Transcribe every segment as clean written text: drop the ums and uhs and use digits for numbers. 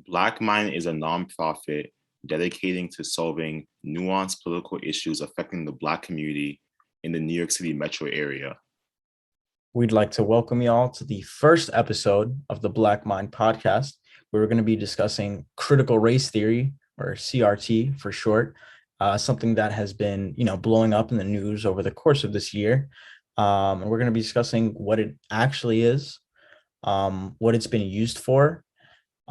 Black Mind is a nonprofit dedicating to solving nuanced political issues affecting the Black community in the New York City metro area. We'd like to welcome you all to the first episode of the Black Mind podcast, where we're going to be discussing critical race theory, or CRT for short, something that has been, blowing up in the news over the course of this year. And we're going to be discussing what it actually is, what it's been used for,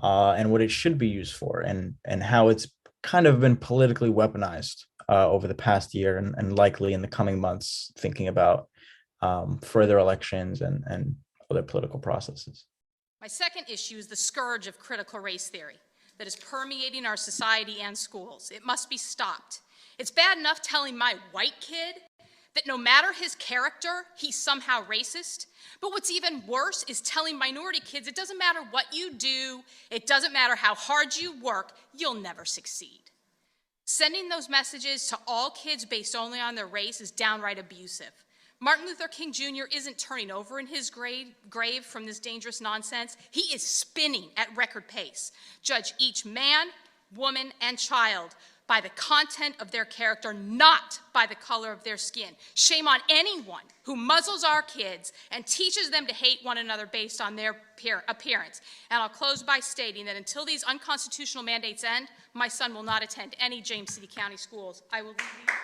and what it should be used for, and how it's kind of been politically weaponized over the past year and likely in the coming months, thinking about further elections and other political processes. My second issue is the scourge of critical race theory that is permeating our society and schools. It must be stopped. It's bad enough telling my white kid that no matter his character, he's somehow racist. But what's even worse is telling minority kids it doesn't matter what you do, it doesn't matter how hard you work, you'll never succeed. Sending those messages to all kids based only on their race is downright abusive. Martin Luther King Jr. isn't turning over in his grave from this dangerous nonsense. He is spinning at record pace. Judge each man, woman, and child by the content of their character, not by the color of their skin. Shame on anyone who muzzles our kids and teaches them to hate one another based on their appearance. And I'll close by stating that until these unconstitutional mandates end, my son will not attend any James City County schools. I will leave you.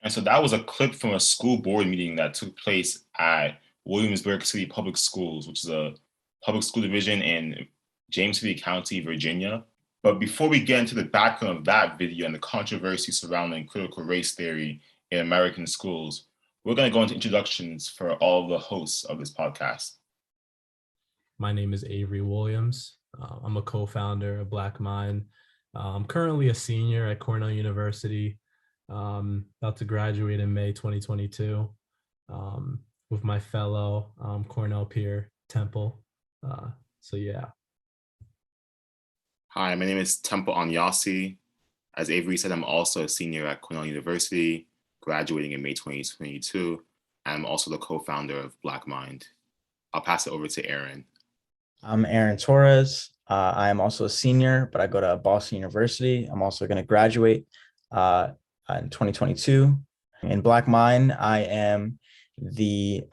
And so that was a clip from a school board meeting that took place at Williamsburg City Public Schools, which is a public school division in James City County, Virginia. But before we get into the background of that video and the controversy surrounding critical race theory in American schools, we're going to go into introductions for all of the hosts of this podcast. My name is Avery Williams. I'm a co-founder of Black Mind. I'm currently a senior at Cornell University. About to graduate in May 2022 with my fellow Cornell peer, Temple. So yeah. Hi, my name is Temple Anyasi. As Avery said, I'm also a senior at Cornell University, graduating in May 2022. I'm also the co-founder of Black Mind. I'll pass it over to Aaron. I'm Aaron Torres. I am also a senior, but I go to Boston University. I'm also going to graduate in 2022. In Black Mind, I am the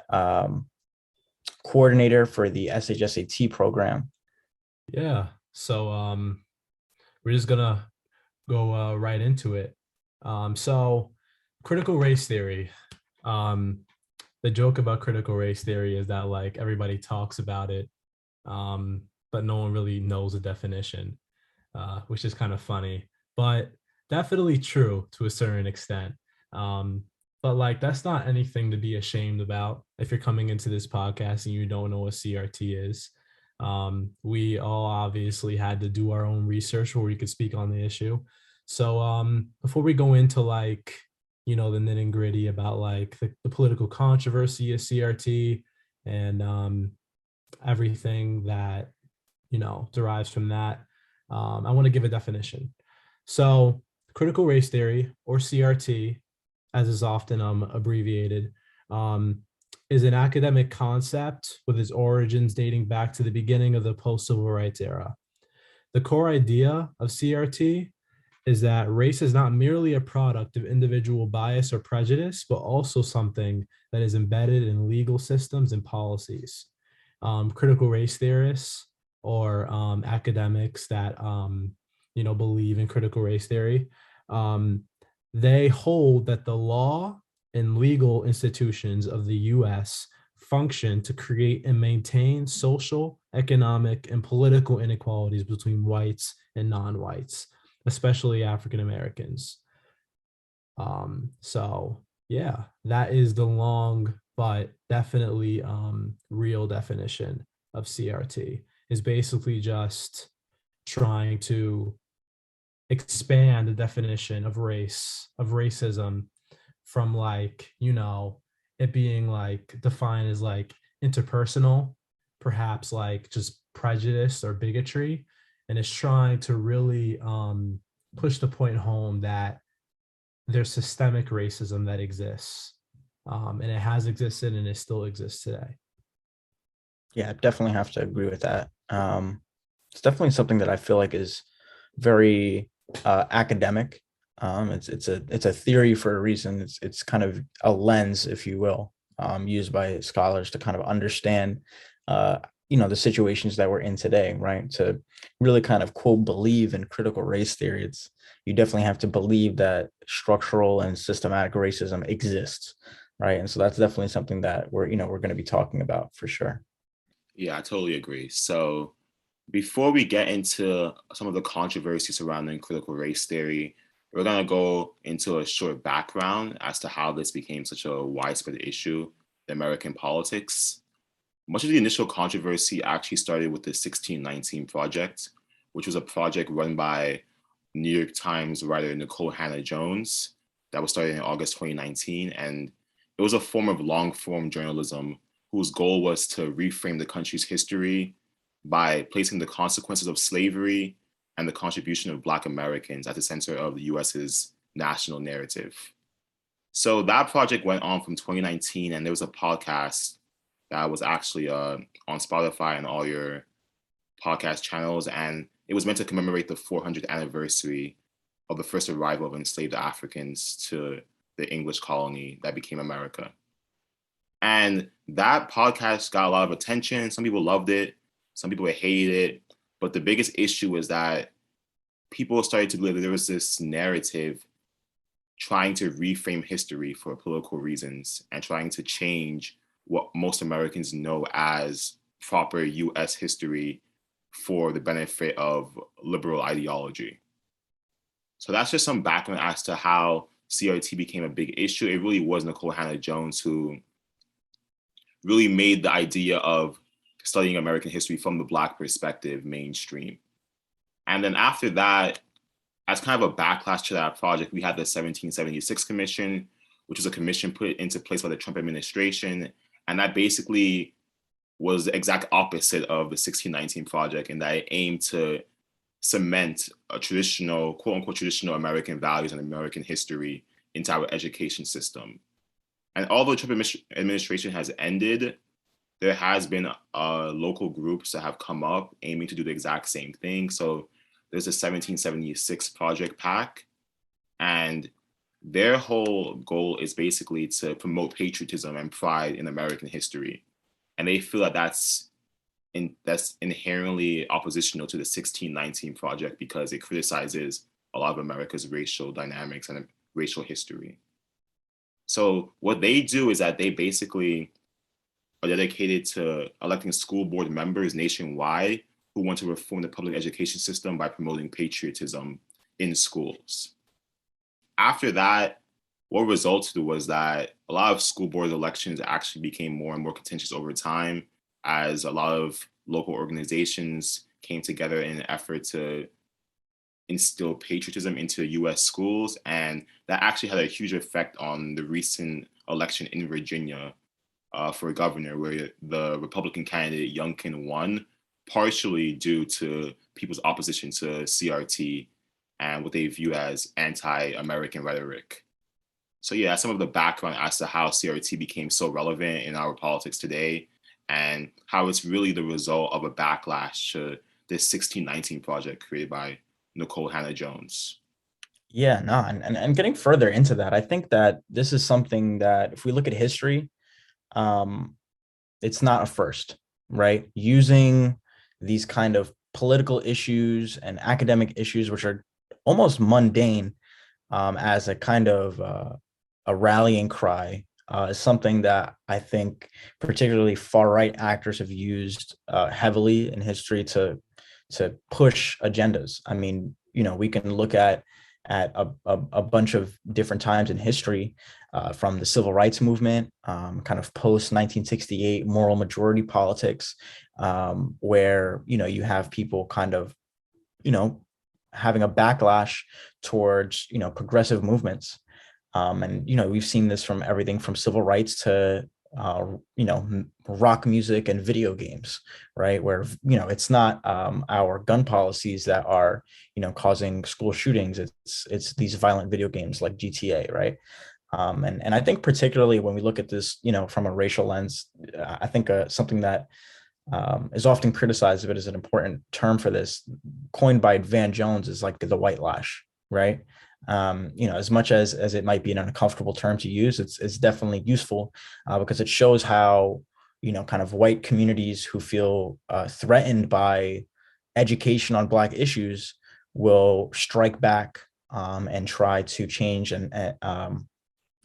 coordinator for the SHSAT program. Yeah, so we're just gonna go right into it. So critical race theory. The joke about critical race theory is that like everybody talks about it, but no one really knows the definition, which is kind of funny, but definitely true to a certain extent. But like, that's not anything to be ashamed about if you're coming into this podcast and you don't know what CRT is. We all obviously had to do our own research where we could speak on the issue. So before we go into like, the nitty gritty about like the political controversy of CRT and everything that, derives from that, I want to give a definition. So critical race theory, or CRT, as is often abbreviated, is an academic concept with its origins dating back to the beginning of the post-civil rights era. The core idea of CRT is that race is not merely a product of individual bias or prejudice, but also something that is embedded in legal systems and policies. Critical race theorists or academics that believe in critical race theory, they hold that the law and legal institutions of the U.S. function to create and maintain social, economic, and political inequalities between whites and non-whites, especially African Americans. So yeah, that is the long but definitely real definition of CRT. Is basically just trying to expand the definition of racism from like, it being like defined as like interpersonal, perhaps like just prejudice or bigotry. And it's trying to really push the point home that there's systemic racism that exists. And it has existed and it still exists today. Yeah, I definitely have to agree with that. It's definitely something that I feel like is very academic. It's a theory for a reason. It's kind of a lens, if you will, used by scholars to kind of understand, uh, the situations that we're in today, right? To really kind of quote believe in critical race theory, you definitely have to believe that structural and systematic racism exists, right? And so that's definitely something that we're going to be talking about for sure. Yeah, I totally agree. So before we get into some of the controversies surrounding critical race theory, we're going to go into a short background as to how this became such a widespread issue in American politics. Much of the initial controversy actually started with the 1619 Project, which was a project run by New York Times writer Nicole Hannah-Jones that was started in August 2019. And it was a form of long form journalism whose goal was to reframe the country's history by placing the consequences of slavery and the contribution of Black Americans at the center of the US's national narrative. So that project went on from 2019, and there was a podcast that was actually on Spotify and all your podcast channels, and it was meant to commemorate the 400th anniversary of the first arrival of enslaved Africans to the English colony that became America. And that podcast got a lot of attention. Some people loved it, some people hated it. But the biggest issue was that people started to believe that there was this narrative trying to reframe history for political reasons and trying to change what most Americans know as proper US history for the benefit of liberal ideology. So that's just some background as to how CRT became a big issue. It really was Nicole Hannah-Jones who really made the idea of studying American history from the Black perspective mainstream. And then after that, as kind of a backlash to that project, we had the 1776 Commission, which was a commission put into place by the Trump administration. And that basically was the exact opposite of the 1619 Project, in that it aimed to cement a traditional, quote unquote, traditional American values and American history into our education system. And although the Trump administration has ended, there has been local groups that have come up aiming to do the exact same thing. So there's the 1776 Project PAC, and their whole goal is basically to promote patriotism and pride in American history. And they feel that that's inherently oppositional to the 1619 Project because it criticizes a lot of America's racial dynamics and racial history. So what they do is that they basically are dedicated to electing school board members nationwide who want to reform the public education system by promoting patriotism in schools. After that, what resulted was that a lot of school board elections actually became more and more contentious over time as a lot of local organizations came together in an effort to instill patriotism into US schools. And that actually had a huge effect on the recent election in Virginia for governor, where the Republican candidate Youngkin won, partially due to people's opposition to CRT and what they view as anti-American rhetoric. So yeah, some of the background as to how CRT became so relevant in our politics today and how it's really the result of a backlash to this 1619 Project created by Nicole Hannah-Jones. Yeah, no, and getting further into that, I think that this is something that if we look at history, um, it's not a first, right? Using these kind of political issues and academic issues, which are almost mundane, as a kind of a rallying cry, is something that I think particularly far right actors have used heavily in history to push agendas. I mean, we can look at a bunch of different times in history, from the civil rights movement, kind of post 1968 moral majority politics, where you have people kind of having a backlash towards progressive movements, and we've seen this from everything from civil rights to rock music and video games, right? Where it's not our gun policies that are causing school shootings. It's these violent video games like GTA, right? And I think particularly when we look at this from a racial lens, I think something that is often criticized of it as an important term for this, coined by Van Jones, is like the white lash, right? As much as it might be an uncomfortable term to use, it's definitely useful because it shows how kind of white communities who feel threatened by education on Black issues will strike back and try to change and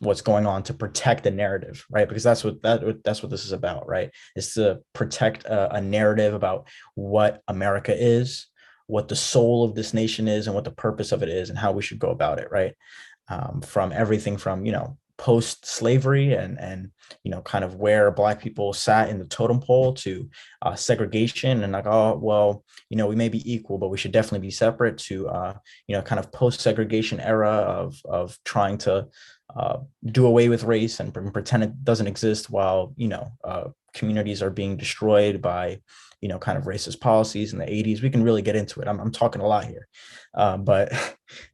what's going on to protect the narrative, right? Because that's what this is about, right? Is to protect a narrative about what America is, what the soul of this nation is, and what the purpose of it is, and how we should go about it, right? From everything from post-slavery and kind of where Black people sat in the totem pole to segregation and like, oh well, we may be equal, but we should definitely be separate, to kind of post-segregation era of trying to do away with race and pretend it doesn't exist, while communities are being destroyed by kind of racist policies in the 80s. We can really get into it. I'm talking a lot here, but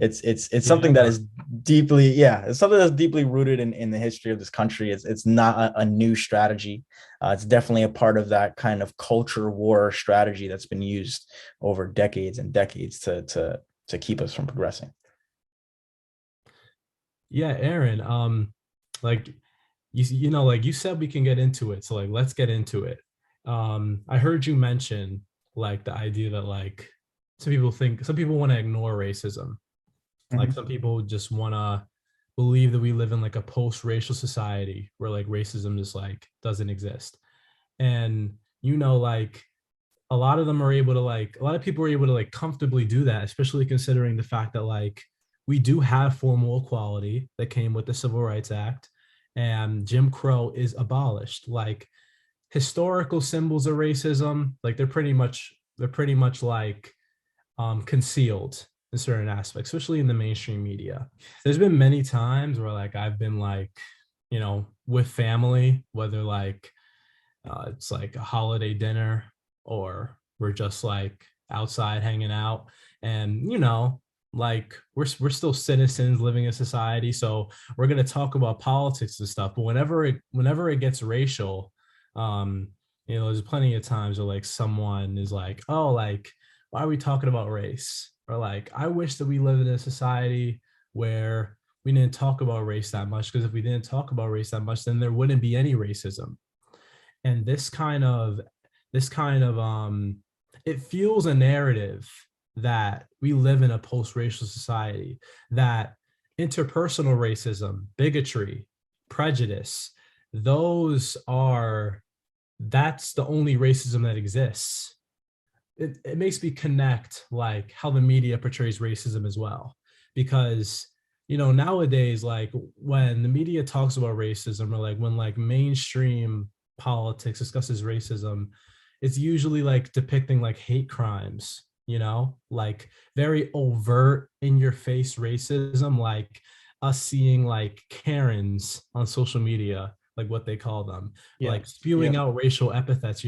it's something that is deeply, it's something that's deeply rooted in the history of this country. It's not a new strategy. It's definitely a part of that kind of culture war strategy that's been used over decades and decades to keep us from progressing. Yeah, Aaron, like like you said, we can get into it. So like, let's get into it. I heard you mention like the idea that like some people want to ignore racism. Like some people just want to believe that we live in like a post-racial society where like racism just like doesn't exist. And like a lot of people are able to like comfortably do that, especially considering the fact that like we do have formal equality that came with the Civil Rights Act, and Jim Crow is abolished. Like historical symbols of racism, like they're pretty much like concealed in certain aspects, especially in the mainstream media. There's been many times where like I've been like, with family, whether like it's like a holiday dinner or we're just like outside hanging out, and like we're still citizens living in society, so we're going to talk about politics and stuff. But whenever it gets racial, there's plenty of times where like someone is like, oh, like why are we talking about race? Or like, I wish that we lived in a society where we didn't talk about race that much, because if we didn't talk about race that much, then there wouldn't be any racism. And this kind of it fuels a narrative that we live in a post-racial society, that interpersonal racism, bigotry, prejudice, that's the only racism that exists. It makes me connect like how the media portrays racism as well, because nowadays, like when the media talks about racism, or like when like mainstream politics discusses racism, it's usually like depicting like hate crimes, like very overt in your face racism, like us seeing like Karens on social media, like what they call them, like spewing out racial epithets,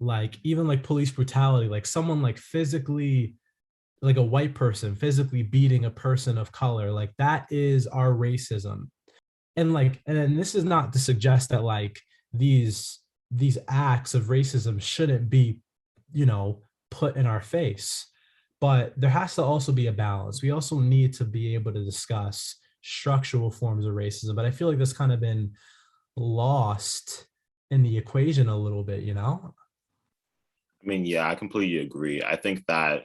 like even like police brutality, like someone like physically, like a white person physically beating a person of color, like that is our racism. And like, and then this is not to suggest that like these acts of racism shouldn't be put in our face, but there has to also be a balance. We also need to be able to discuss structural forms of racism, but I feel like that's kind of been lost in the equation a little bit. I mean, yeah, I completely agree. I think that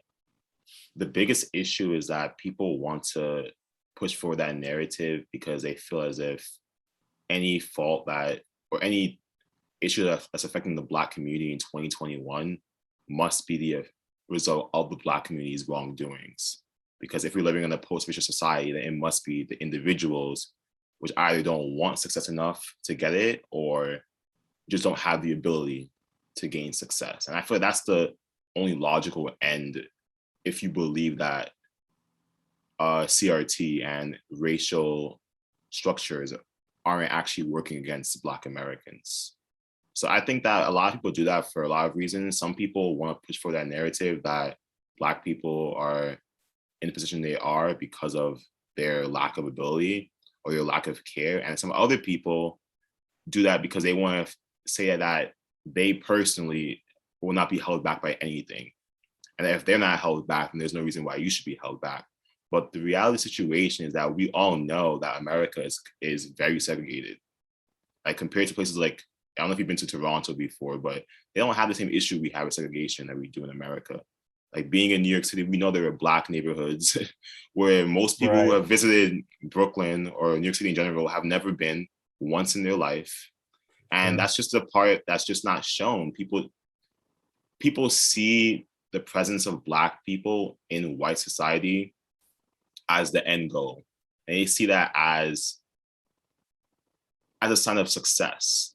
the biggest issue is that people want to push forward that narrative because they feel as if any fault that, or any issue that's affecting the Black community in 2021 must be the result of the Black community's wrongdoings. Because if we're living in a post-racial society, then it must be the individuals which either don't want success enough to get it, or just don't have the ability to gain success. And I feel like that's the only logical end if you believe that CRT and racial structures aren't actually working against Black Americans. So I think that a lot of people do that for a lot of reasons. Some people want to push for that narrative that Black people are in the position they are because of their lack of ability or their lack of care. And some other people do that because they want to say that they personally will not be held back by anything. And if they're not held back, then there's no reason why you should be held back. But the reality situation is that we all know that America is very segregated. Like compared to places like, I don't know if you've been to Toronto before, but they don't have the same issue we have with segregation that we do in America. Like being in New York City, we know there are Black neighborhoods where most people who have visited Brooklyn or New York City in general have never been once in their life. And that's just the part that's just not shown. People see the presence of Black people in white society as the end goal. And they see that as a sign of success.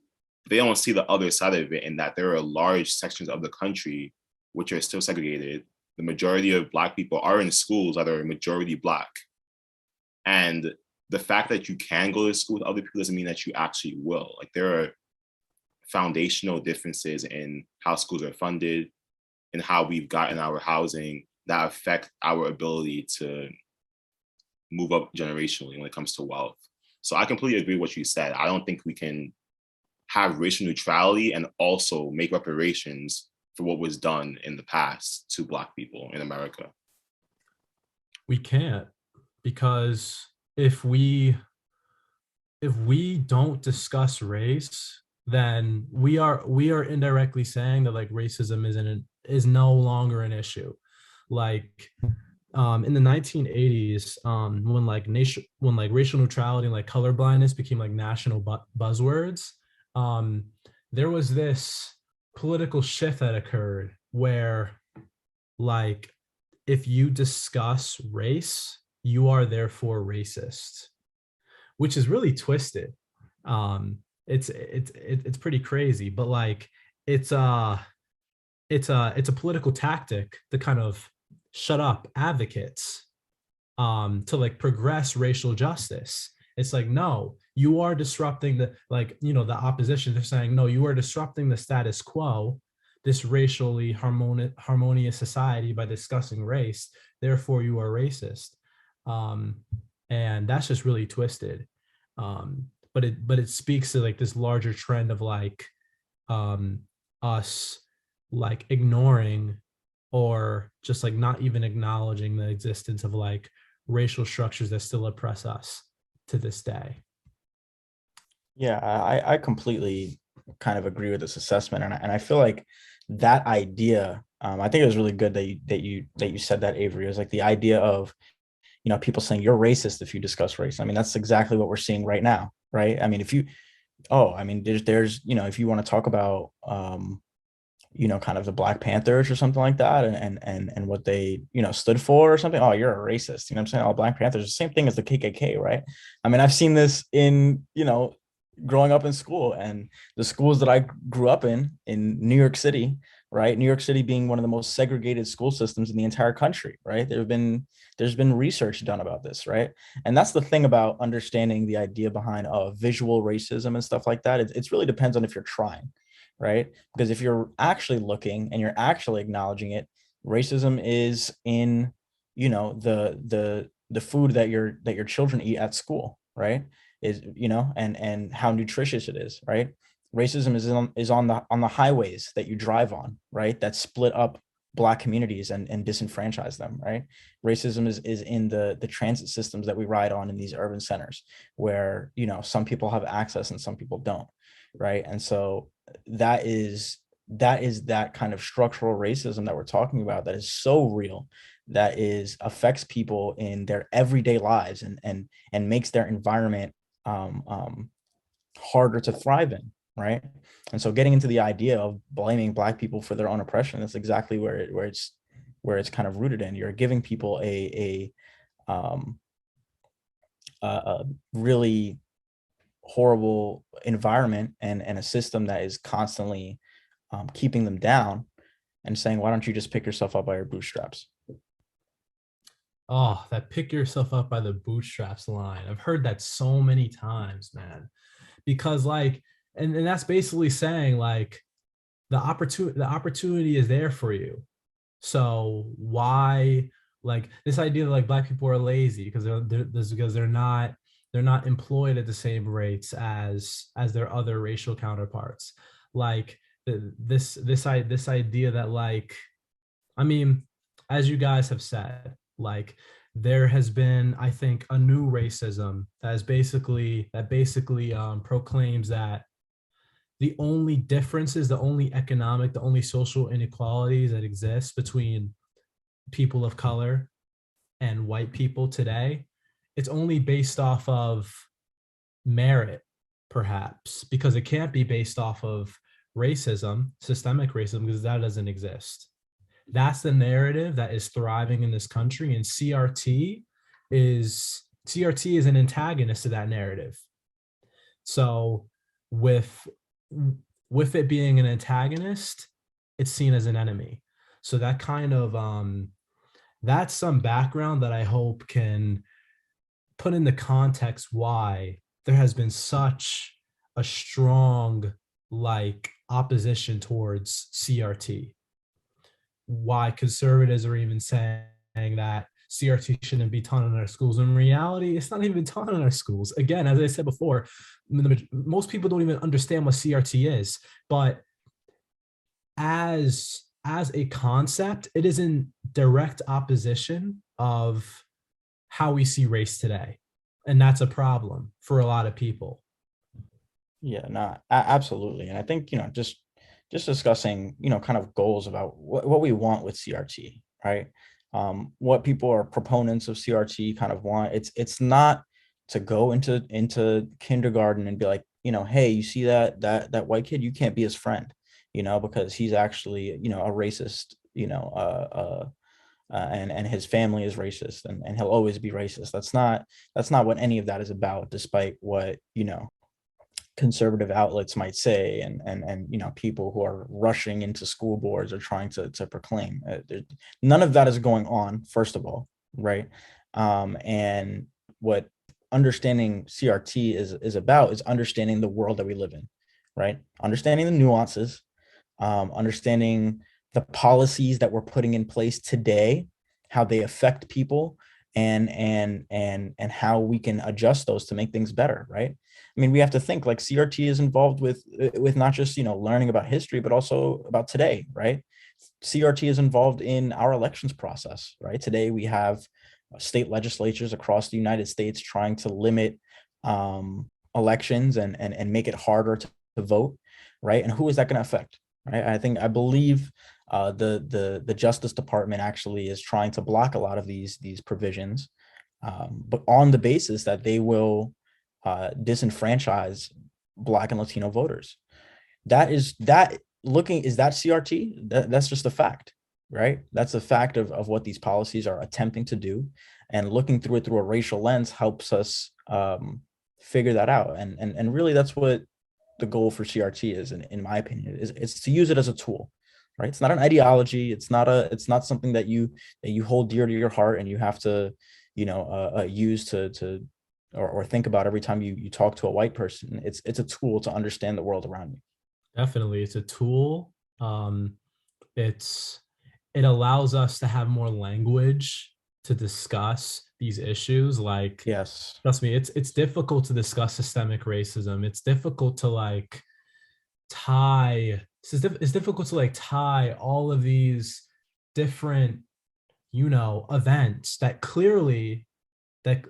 They don't see the other side of it, in that there are large sections of the country which are still segregated. The majority of Black people are in schools that are majority Black. And the fact that you can go to school with other people doesn't mean that you actually will. Like there are foundational differences in how schools are funded and how we've gotten our housing that affect our ability to move up generationally when it comes to wealth. So I completely agree with what you said. I don't think we can have racial neutrality and also make reparations for what was done in the past to Black people in America. We can't, because if we don't discuss race, then we are indirectly saying that like racism is no longer an issue. Like in the 1980s, when racial neutrality and like colorblindness became like national buzzwords, there was this political shift that occurred where, like, if you discuss race, you are therefore racist, which is really twisted. It's pretty crazy, but like it's a political tactic to kind of shut up advocates to like progress racial justice. It's like, no, you are disrupting the opposition. They're saying, no, you are disrupting the status quo, this racially harmonious society, by discussing race. Therefore, you are racist. And that's just really twisted. But it speaks to like this larger trend of like us like ignoring or just like not even acknowledging the existence of like racial structures that still oppress us to this day. Yeah, I completely kind of agree with this assessment, and I feel like that idea. I think it was really good that you said that, Avery. It was like the idea of, people saying you're racist if you discuss race. I mean, that's exactly what we're seeing right now, right? I mean, there's if you want to talk about kind of the Black Panthers or something like that, and what they stood for or something. Oh, you're a racist. You know what I'm saying? Oh, Black Panthers, the same thing as the KKK, right? I mean, I've seen this in growing up in school, and the schools that I grew up in New York City, right? New York City being one of the most segregated school systems in the entire country, right? There's been research done about this, right? And that's the thing about understanding the idea behind visual racism and stuff like that. It really depends on if you're trying, right? Because if you're actually looking and you're actually acknowledging it, racism is in the food that your children eat at school, right? Is and how nutritious it is, right? Racism is on the highways that you drive on, right? That split up Black communities and disenfranchise them, right? Racism is in the transit systems that we ride on in these urban centers, where some people have access and some people don't, right? And so that is that kind of structural racism that we're talking about, that is so real, that affects people in their everyday lives and makes their environment harder to thrive in, right? And so getting into the idea of blaming Black people for their own oppression, that's exactly where it's kind of rooted in. You're giving people a really horrible environment and a system that is constantly keeping them down, and saying, why don't you just pick yourself up by your bootstraps? Oh, that pick yourself up by the bootstraps line. I've heard that so many times, man. Because like, and that's basically saying like the opportunity is there for you. So why, like, this idea that like Black people are lazy because they're not employed at the same rates as their other racial counterparts. Like, this idea that, like, I mean, as you guys have said, like, there has been, I think, a new racism that basically proclaims that the only differences, the only economic, the only social inequalities that exist between people of color and white people today, it's only based off of merit, perhaps, because it can't be based off of racism, systemic racism, because that doesn't exist. That's the narrative that is thriving in this country, and CRT is an antagonist to that narrative. So with with it being an antagonist, it's seen as an enemy. So that kind of that's some background that I hope can put into context why there has been such a strong, like, opposition towards CRT. Why conservatives are even saying that CRT shouldn't be taught in our schools. In reality, it's not even taught in our schools. Again, as I said before, most people don't even understand what CRT is. But as a concept, it is in direct opposition of how we see race today. And that's a problem for a lot of people. Yeah, no, absolutely. And I think, just discussing, kind of goals about what we want with CRT, right? What people are proponents of CRT kind of want. It's not to go into kindergarten and be like, hey, you see that white kid, you can't be his friend, because he's actually, a racist, and his family is racist, and he'll always be racist. That's not what any of that is about, despite what, conservative outlets might say, and people who are rushing into school boards are trying to proclaim. None of that is going on, first of all, right? And what understanding CRT is about is understanding the world that we live in, right? Understanding the nuances, understanding the policies that we're putting in place today, how they affect people, and how we can adjust those to make things better, right? I mean, we have to think, like, CRT is involved with not just, learning about history, but also about today, right? CRT is involved in our elections process, right? Today we have state legislatures across the United States trying to limit elections and make it harder to vote, right? And who is that going to affect, right? I believe the Justice Department actually is trying to block a lot of these provisions, but on the basis that they will disenfranchise Black and Latino voters. Is that CRT? That's just a fact, right? That's a fact of what these policies are attempting to do, and looking through it through a racial lens helps us figure that out. And really, that's what the goal for CRT is, in my opinion, it's to use it as a tool, right? It's not an ideology. It's not something that you hold dear to your heart and you have to, use to or think about every time you talk to a white person. It's a tool to understand the world around you. Definitely, it's a tool. It allows us to have more language to discuss these issues. Like, Yes, trust me, it's difficult to discuss systemic racism. It's difficult to it's difficult to tie all of these different, events that clearly that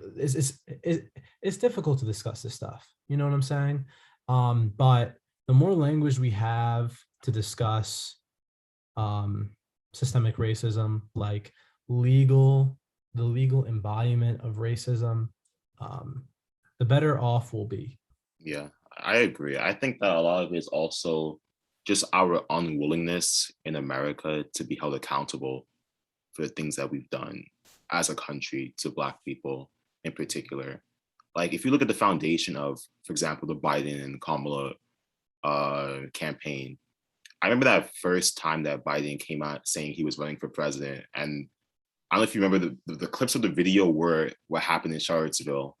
it's difficult to discuss this stuff. You know what I'm saying? But the more language we have to discuss systemic racism, like the legal embodiment of racism, the better off we'll be. Yeah, I agree. I think that a lot of it is also just our unwillingness in America to be held accountable for the things that we've done as a country to Black people in particular. Like, if you look at the foundation of, for example, the Biden and Kamala campaign, I remember that first time that Biden came out saying he was running for president. And I don't know if you remember the clips of the video where what happened in Charlottesville,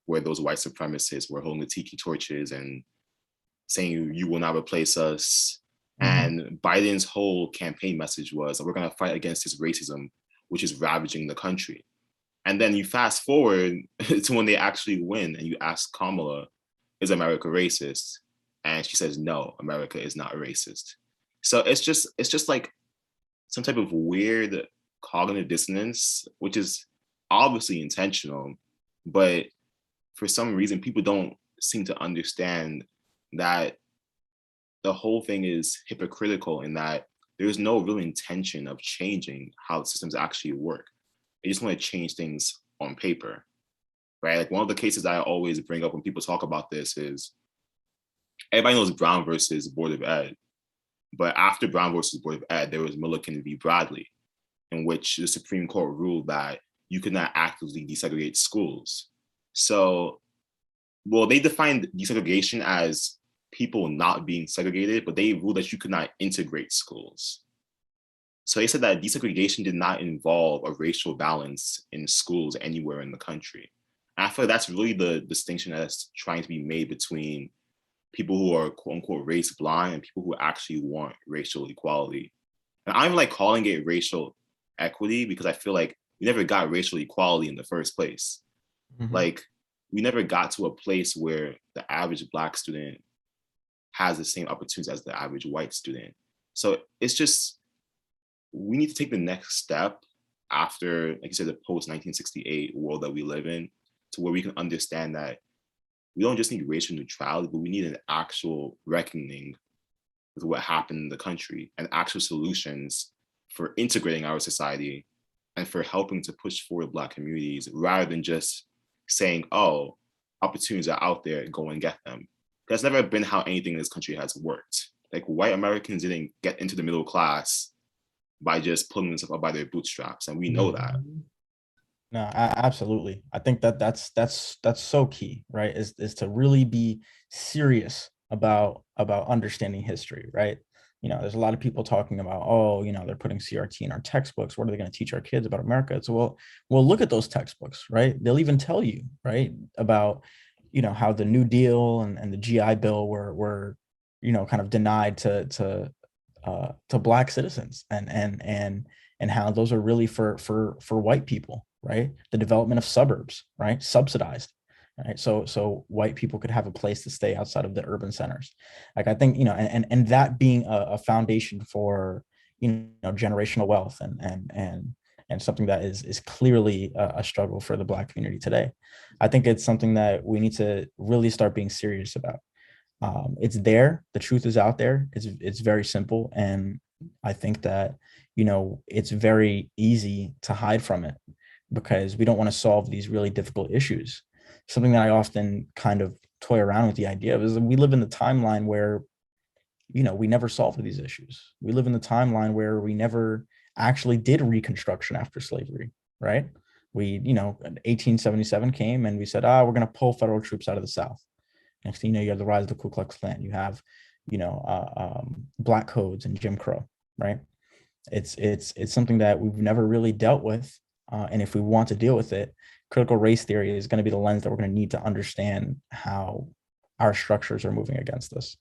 where those white supremacists were holding the tiki torches and saying, "You will not replace us." Mm-hmm. And Biden's whole campaign message was, we're going to fight against this racism, which is ravaging the country. And then you fast forward to when they actually win and you ask Kamala, is America racist? And she says, no, America is not racist. So it's just like some type of weird cognitive dissonance, which is obviously intentional, but for some reason people don't seem to understand that the whole thing is hypocritical in that there's no real intention of changing how systems actually work. They just want to change things on paper, right? Like one of the cases I always bring up when people talk about this is everybody knows Brown versus Board of Ed, but after Brown versus Board of Ed, there was Milliken v. Bradley, in which the Supreme Court ruled that you could not actively desegregate schools. So, well, they defined desegregation as people not being segregated, but they ruled that you could not integrate schools. So they said that desegregation did not involve a racial balance in schools anywhere in the country. And I feel like that's really the distinction that's trying to be made between people who are quote unquote race blind and people who actually want racial equality. And I don't even like calling it racial equity because I feel like we never got racial equality in the first place. Mhm. Like we never got to a place where the average Black student has the same opportunities as the average white student. So it's just, we need to take the next step after, like you said, the post 1968 world that we live in, to where we can understand that we don't just need racial neutrality, but we need an actual reckoning with what happened in the country and actual solutions for integrating our society and for helping to push forward Black communities rather than just saying, oh, opportunities are out there, go and get them. That's never been how anything in this country has worked. Like white Americans didn't get into the middle class by just pulling themselves up by their bootstraps, and we know that. No, absolutely. I think that's so key, right? Is to really be serious about understanding history, right? You know, there's a lot of people talking about, oh, you know, they're putting CRT in our textbooks. What are they going to teach our kids about America? So, well, look at those textbooks, right? They'll even tell you, right, about, you know, how the New Deal and the GI Bill were, you know, kind of denied to Black citizens, and how those are really for white people, right? The development of suburbs, right? Subsidized, right? So white people could have a place to stay outside of the urban centers. Like I think, you know, and that being a foundation for, you know, generational wealth and something that is clearly a struggle for the Black community today. I think it's something that we need to really start being serious about. It's there. The truth is out there. It's very simple, and I think that, you know, it's very easy to hide from it because we don't want to solve these really difficult issues. Something that I often kind of toy around with the idea of is that we live in the timeline where, you know, we never solved these issues. We live in the timeline where we never actually did Reconstruction after slavery, right? We, you know, 1877 came and we said, we're going to pull federal troops out of the South. Next thing you know, you have the rise of the Ku Klux Klan. You have, you know, Black codes and Jim Crow, right? It's something that we've never really dealt with, and if we want to deal with it, critical race theory is going to be the lens that we're going to need to understand how our structures are moving against us.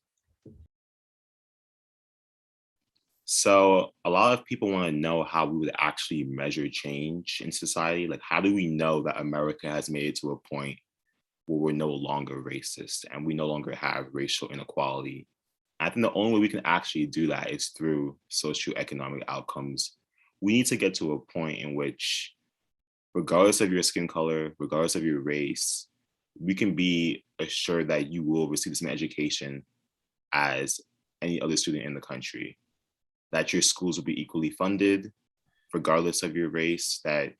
So a lot of people want to know how we would actually measure change in society. Like, how do we know that America has made it to a point where we're no longer racist and we no longer have racial inequality? I think the only way we can actually do that is through socioeconomic outcomes. We need to get to a point in which, regardless of your skin color, regardless of your race, we can be assured that you will receive the same education as any other student in the country, that your schools will be equally funded, regardless of your race, that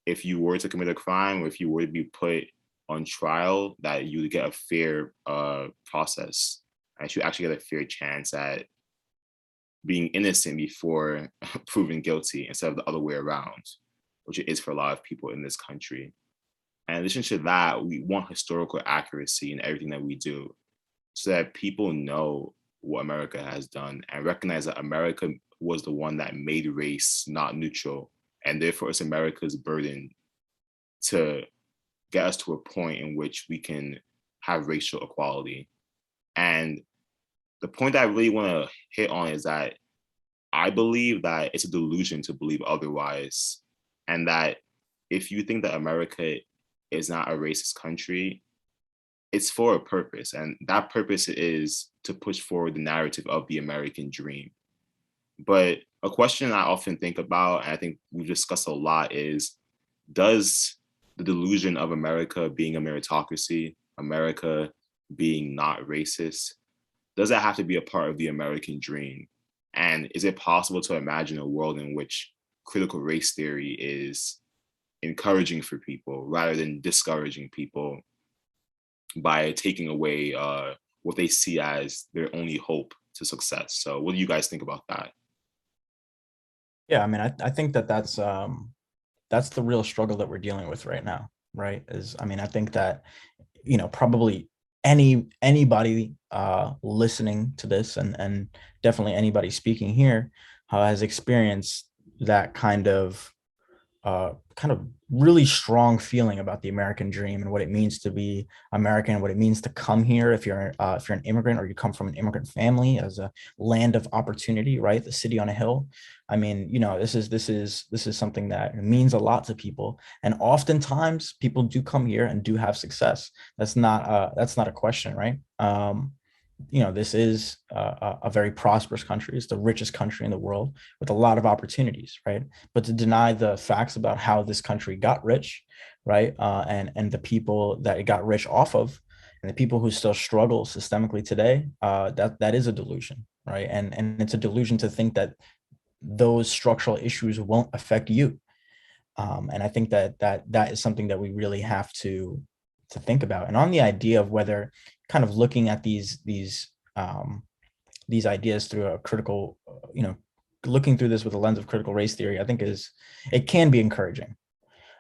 if you were to commit a crime or if you were to be put on trial, that you would get a fair process, and you actually get a fair chance at being innocent before proven guilty instead of the other way around, which it is for a lot of people in this country. And in addition to that, we want historical accuracy in everything that we do so that people know what America has done and recognize that America was the one that made race not neutral. And therefore, it's America's burden to get us to a point in which we can have racial equality. And the point that I really want to hit on is that I believe that it's a delusion to believe otherwise. And that if you think that America is not a racist country, it's for a purpose, and that purpose is to push forward the narrative of the American dream. But a question I often think about, and I think we've discussed a lot, is does the delusion of America being a meritocracy, America being not racist, does that have to be a part of the American dream? And is it possible to imagine a world in which critical race theory is encouraging for people rather than discouraging people by taking away what they see as their only hope to success? So what do you guys think about that? Yeah, I mean, I think that that's the real struggle that we're dealing with right now, right? I mean, I think that, probably anybody listening to this, and definitely anybody speaking here has experienced that kind of really strong feeling about the American dream and what it means to be American, what it means to come here if you're an immigrant or you come from an immigrant family, as a land of opportunity, right? The city on a hill. I mean, this is something that means a lot to people, and oftentimes people do come here and do have success. That's not a question, right? This is a very prosperous country. It's the richest country in the world with a lot of opportunities, right? But to deny the facts about how this country got rich, right, and the people that it got rich off of, and the people who still struggle systemically today, that is a delusion, right? And it's a delusion to think that those structural issues won't affect you. And I think that is something that we really have to think about. And on the idea of whether kind of looking at these ideas through a critical, looking through this with a lens of critical race theory, I think it can be encouraging.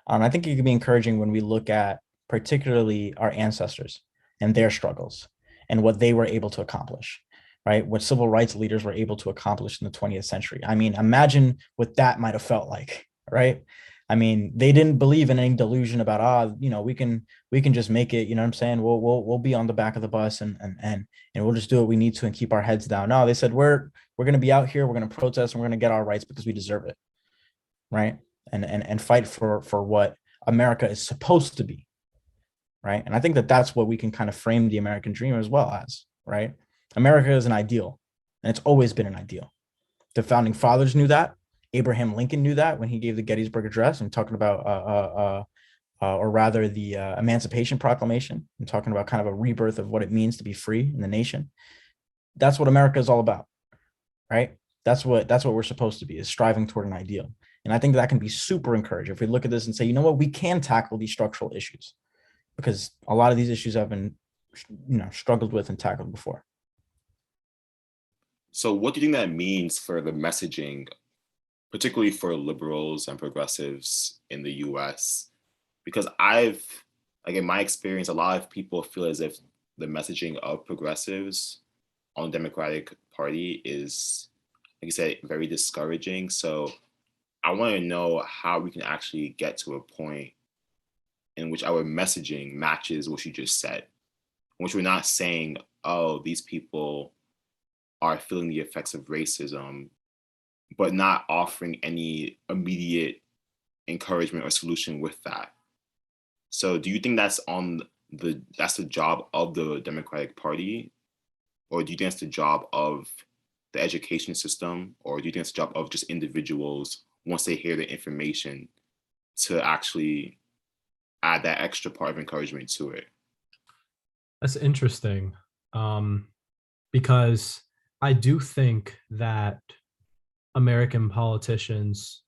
I think it can be encouraging when we look at particularly our ancestors and their struggles and what they were able to accomplish, right? What civil rights leaders were able to accomplish in the 20th century. I mean, imagine what that might have felt like, right? I mean, they didn't believe in any delusion about, we can just make it, you know what I'm saying? We'll be on the back of the bus and we'll just do what we need to and keep our heads down. No, they said, we're going to be out here, we're going to protest, and we're going to get our rights because we deserve it. Right. And fight for what America is supposed to be. Right. And I think that that's what we can kind of frame the American dream as well as, right? America is an ideal, and it's always been an ideal. The founding fathers knew that. Abraham Lincoln knew that when he gave the Gettysburg Address and talking about, or rather the Emancipation Proclamation, and talking about kind of a rebirth of what it means to be free in the nation. That's what America is all about, right? That's what we're supposed to be, is striving toward an ideal. And I think that can be super encouraging if we look at this and say, you know what, we can tackle these structural issues, because a lot of these issues have been, struggled with and tackled before. So what do you think that means for the messaging, particularly for liberals and progressives in the US? Because in my experience, a lot of people feel as if the messaging of progressives on the Democratic Party is, like I said, very discouraging. So I want to know how we can actually get to a point in which our messaging matches what you just said, in which we're not saying, oh, these people are feeling the effects of racism, but not offering any immediate encouragement or solution with that. So do you think that's the job of the Democratic Party? Or do you think it's the job of the education system? Or do you think it's the job of just individuals, once they hear the information, to actually add that extra part of encouragement to it? That's interesting, because I do think that American politicians,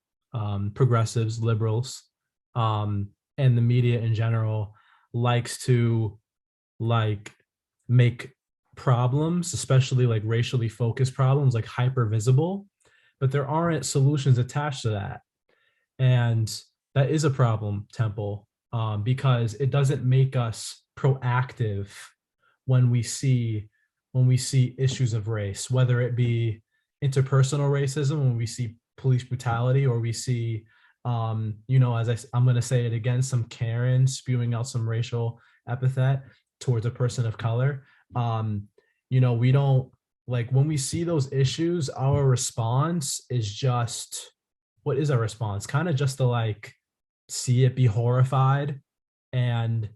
progressives, liberals, and the media in general likes to make problems, especially like racially focused problems, like hyper visible, but there aren't solutions attached to that. And that is a problem, Temple, because it doesn't make us proactive when we see issues of race, whether it be interpersonal racism, when we see police brutality, or we see, I'm going to say it again, some Karen spewing out some racial epithet towards a person of color. We don't, like, when we see those issues, our response is just, what is our response? Kind of just to like see it, be horrified, and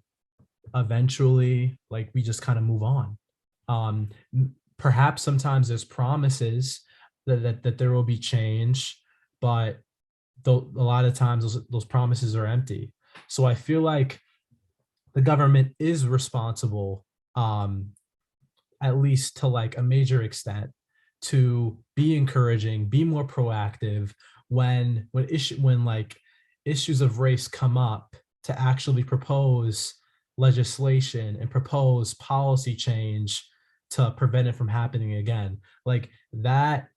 eventually, like, we just kind of move on. Perhaps sometimes there's promises that there will be change, but a lot of times those promises are empty. So I feel like the government is responsible, at least to like a major extent, to be encouraging, be more proactive when like issues of race come up, to actually propose legislation and propose policy change to prevent it from happening again. Like that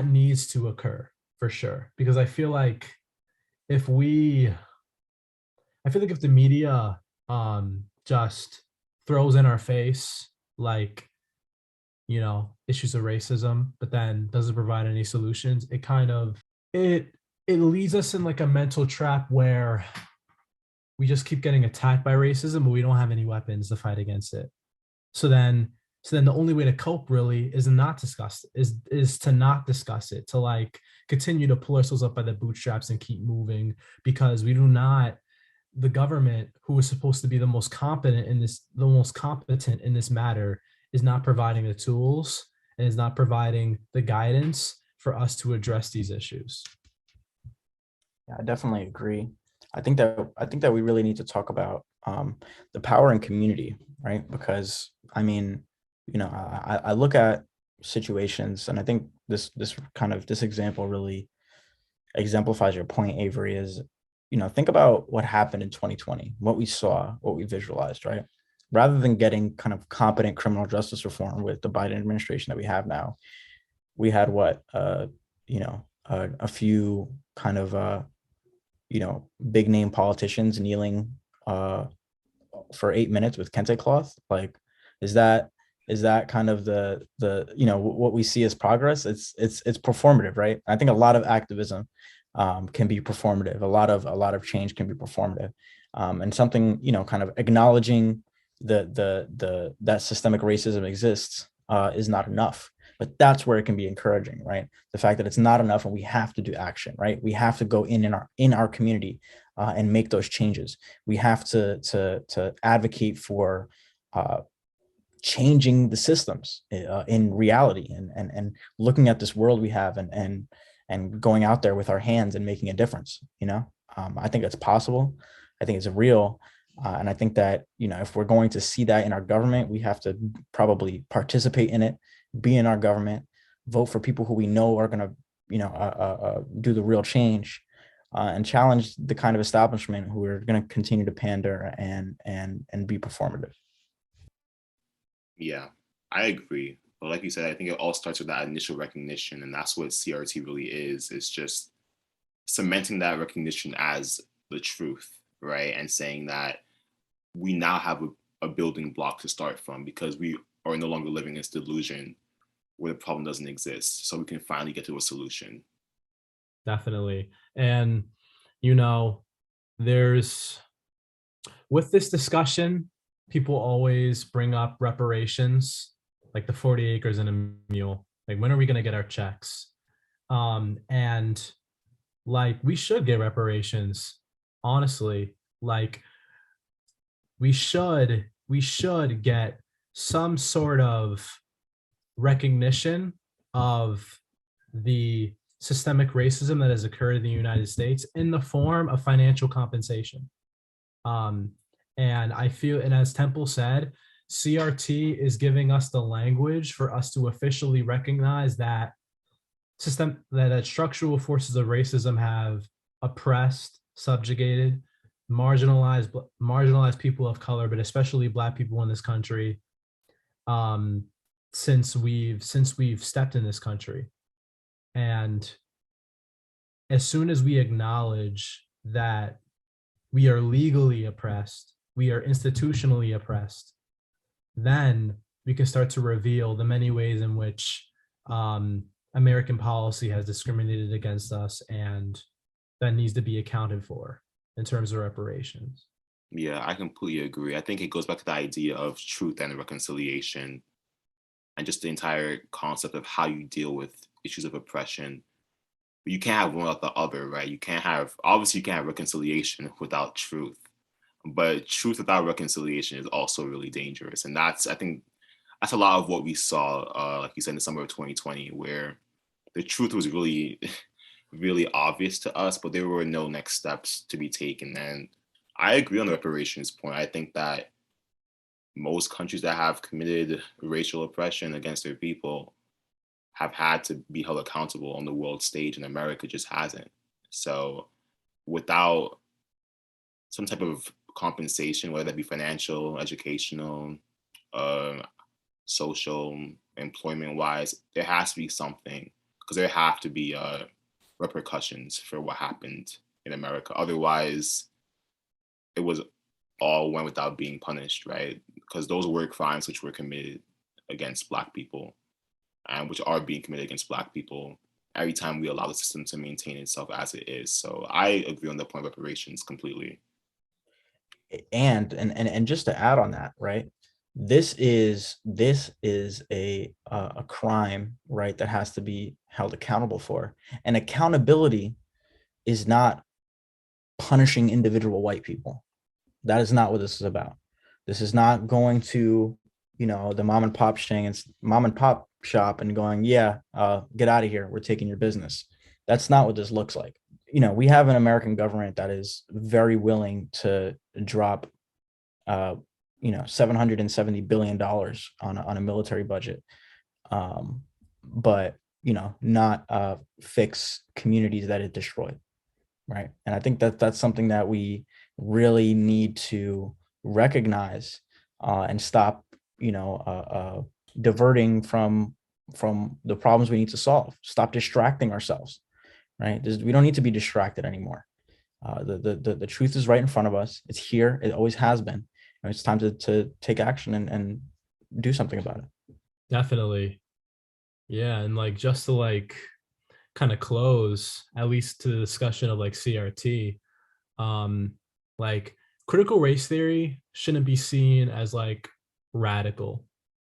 needs to occur for sure, because if we I feel like if the media just throws in our face, like, issues of racism, but then doesn't provide any solutions, it it leads us in like a mental trap where we just keep getting attacked by racism, but we don't have any weapons to fight against it. So then the only way to cope really is to not discuss it, to like continue to pull ourselves up by the bootstraps and keep moving, because the government, who is supposed to be the most competent in this matter, is not providing the tools and is not providing the guidance for us to address these issues. Yeah, I definitely agree. I think that we really need to talk about the power in community, right? Because I mean, I look at situations, and I think this example really exemplifies your point, Avery. Is think about what happened in 2020, what we saw, what we visualized, right? Rather than getting kind of competent criminal justice reform with the Biden administration that we have now, we had a few kind of big name politicians kneeling for 8 minutes with kente cloth. Like, is that kind of the what we see as progress? It's performative, right? I think a lot of activism can be performative. A lot of change can be performative, and something kind of acknowledging that systemic racism exists is not enough. But that's where it can be encouraging, right? The fact that it's not enough and we have to do action, right? We have to go in our community and make those changes. We have to advocate for changing the systems in reality, and looking at this world we have, and going out there with our hands and making a difference. I think it's possible. I think it's real. And I think that, if we're going to see that in our government, we have to probably participate in it, be in our government, vote for people who we know are going to, do the real change, and challenge the kind of establishment who are going to continue to pander and be performative. Yeah, I agree. But like you said, I think it all starts with that initial recognition. And that's what CRT really is. It's just cementing that recognition as the truth, right? And saying that we now have a building block to start from, because we are no longer living in this delusion where the problem doesn't exist. So we can finally get to a solution. Definitely. And, there's, with this discussion, people always bring up reparations, like the 40 acres and a mule. Like, when are we going to get our checks? And like, we should get reparations, honestly. Like, we should get some sort of recognition of the systemic racism that has occurred in the United States in the form of financial compensation. And I feel, and as Temple said, CRT is giving us the language for us to officially recognize that structural forces of racism have oppressed, subjugated, marginalized people of color, but especially Black people in this country, since we've stepped in this country. And as soon as we acknowledge that we are legally oppressed, we are institutionally oppressed, then we can start to reveal the many ways in which American policy has discriminated against us, and that needs to be accounted for in terms of reparations. Yeah, I completely agree. I think it goes back to the idea of truth and reconciliation, and just the entire concept of how you deal with issues of oppression. But you can't have one without the other, right? You can't have reconciliation without truth. But truth without reconciliation is also really dangerous. And I think that's a lot of what we saw, like you said, in the summer of 2020, where the truth was really, really obvious to us, but there were no next steps to be taken. And I agree on the reparations point. I think that most countries that have committed racial oppression against their people have had to be held accountable on the world stage, and America just hasn't. So without some type of compensation, whether that be financial, educational, uh, social, employment wise, there has to be something, because there have to be repercussions for what happened in America. Otherwise, it was all went without being punished, right? Because those were crimes which were committed against Black people, and which are being committed against Black people every time we allow the system to maintain itself as it is. So I agree on the point of reparations completely. And just to add on that, right? This is a crime, right, that has to be held accountable for. And accountability is not punishing individual white people. That is not what this is about. This is not going to, the mom and pop shop and going, yeah, get out of here. We're taking your business. That's not what this looks like. We have an American government that is very willing to drop, $770 billion on a military budget, but not fix communities that it destroyed, right? And I think that that's something that we really need to recognize, and stop, diverting from the problems we need to solve. Stop distracting ourselves, right? We don't need to be distracted anymore. The truth is right in front of us. It's here. It always has been. It's time to take action and do something about it. Definitely. Yeah. And like, just to like kind of close, at least to the discussion of like CRT, like critical race theory shouldn't be seen as like radical.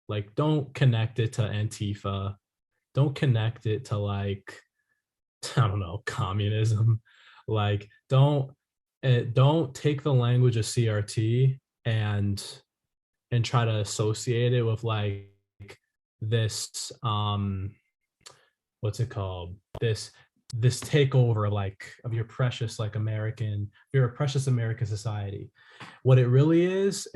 Like, don't connect it to Antifa. Don't connect it to like, I don't know, communism. Like, don't take the language of CRT and try to associate it with like this what's it called, this takeover like of your precious like your precious American society. What it really is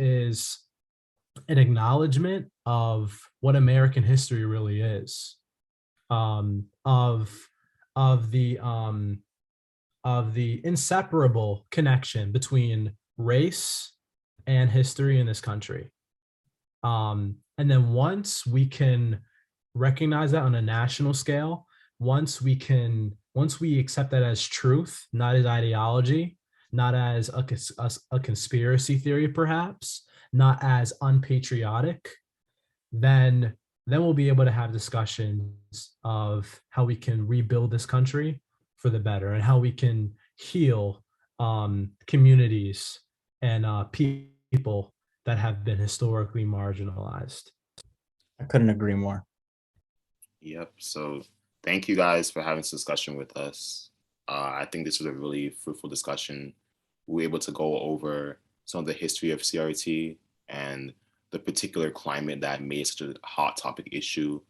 an acknowledgement of what American history really is, um of of the um of the inseparable connection between race and history in this country. And then once we can recognize that on a national scale, once we accept that as truth, not as ideology, not as a conspiracy theory, perhaps, not as unpatriotic, then we'll be able to have discussions of how we can rebuild this country for the better, and how we can heal communities and people that have been historically marginalized. I couldn't agree more. Yep. So thank you guys for having this discussion with us. I think this was a really fruitful discussion. We were able to go over some of the history of CRT and the particular climate that made such a hot topic issue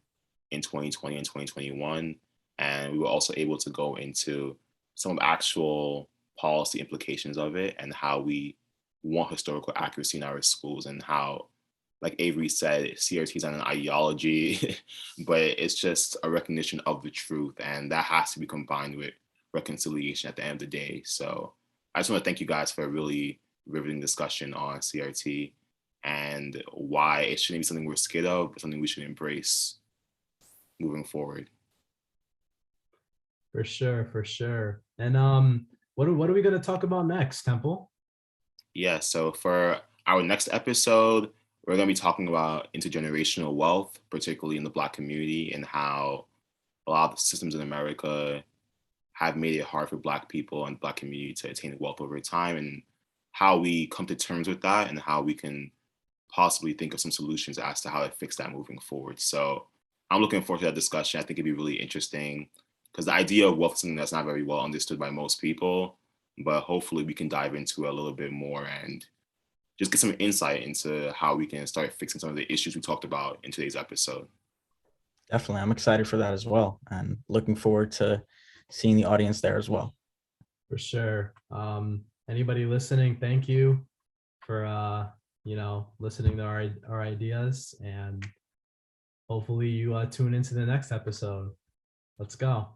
in 2020 and 2021. And we were also able to go into some actual policy implications of it and how we want historical accuracy in our schools, and how, like Avery said, CRT is not an ideology, but it's just a recognition of the truth. And that has to be combined with reconciliation at the end of the day. So I just want to thank you guys for a really riveting discussion on CRT and why it shouldn't be something we're scared of, but something we should embrace moving forward. For sure, for sure. And what are we going to talk about next, Temple? Yeah, so for our next episode, we're going to be talking about intergenerational wealth, particularly in the Black community, and how a lot of the systems in America have made it hard for Black people and Black community to attain wealth over time, and how we come to terms with that, and how we can possibly think of some solutions as to how to fix that moving forward. So I'm looking forward to that discussion. I think it'd be really interesting, because the idea of wealth is something that's not very well understood by most people, but hopefully we can dive into it a little bit more and just get some insight into how we can start fixing some of the issues we talked about in today's episode. Definitely. I'm excited for that as well, and looking forward to seeing the audience there as well. For sure. Anybody listening, thank you for listening to our ideas, and hopefully you tune into the next episode. Let's go.